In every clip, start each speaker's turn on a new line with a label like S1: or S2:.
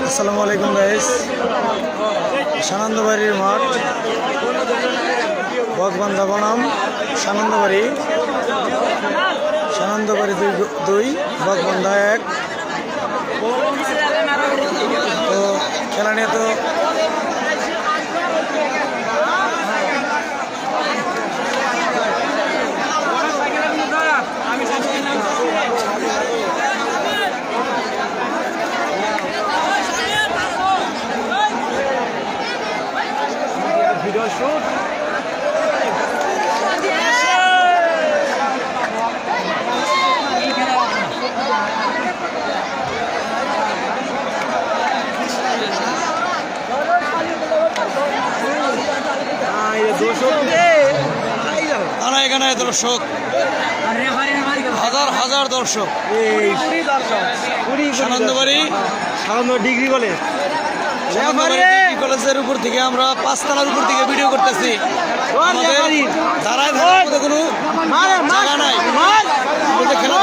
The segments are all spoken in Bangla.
S1: আসসালামু আলাইকুম গাইস। সানন্দবাড়ির মাঠ, বকবান্ধা বনাম সানন্দবাড়ি। সানন্দবাড়ি 2 বকবান্ধা 1। তো খেলা নিয়ে তো এখানে দর্শক, হাজার হাজার দর্শক। সানন্দবাড়ি
S2: ডিগ্রি কলেজ,
S1: কলেজের উপর থেকে আমরা 5 তলার উপর থেকে ভিডিও করতেছি। দাঁড়ায় থাকার মতো কোনো জায়গা নাই। খেলা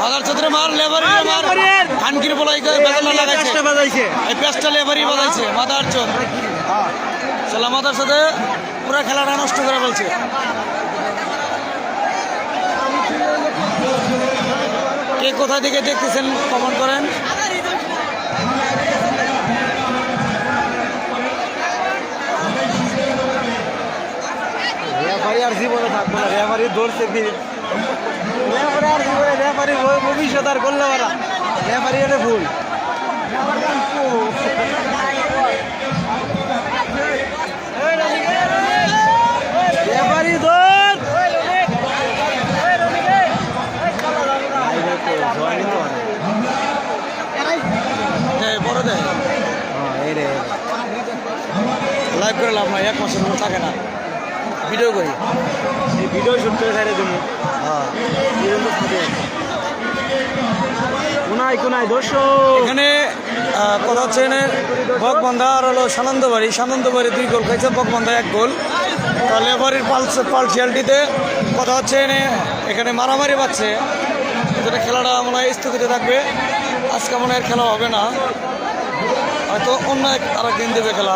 S1: বাজার চত্বরে মার, লেবারির মার, খানকির বলাই বাজাইছে, এই পেস্টটা লেবারি বাজাইছে। মাথার চোর চলা মাথার সাথে পুরো খেলাটা নষ্ট করে ফেলছে। কে কোথা থেকে দেখতেছেন কমেন্ট করেন।
S2: রেফারি আর জীবনে থাকবো না, রেফারি ধরছে রেফারি ভবিষ্যৎ আর করলে ওরা রেফারি এটা ভুল। রেফারি ধর
S1: বড় দেয় লাইভ করে লাভ নাই, 1 মাসের মতো থাকে না। ভিডিও করি,
S2: ভিডিও শুট করে সাইডে দেবো।
S1: এখানে কথা হচ্ছে বকবান্ধা আর হলো সানন্দবাড়ি। সানন্দবাড়ি 2 গোল খাইছে, বকবান্ধা 1 গোল। লেবারির পালসিয়ালটিতে কথা হচ্ছে এখানে মারামারি পাচ্ছে। এখানে খেলাটা মনে হয় স্থগিত থাকবে। আজকে মনে হয় খেলা হবে না, হয়তো অন্য আরেকদিন দেবে খেলা।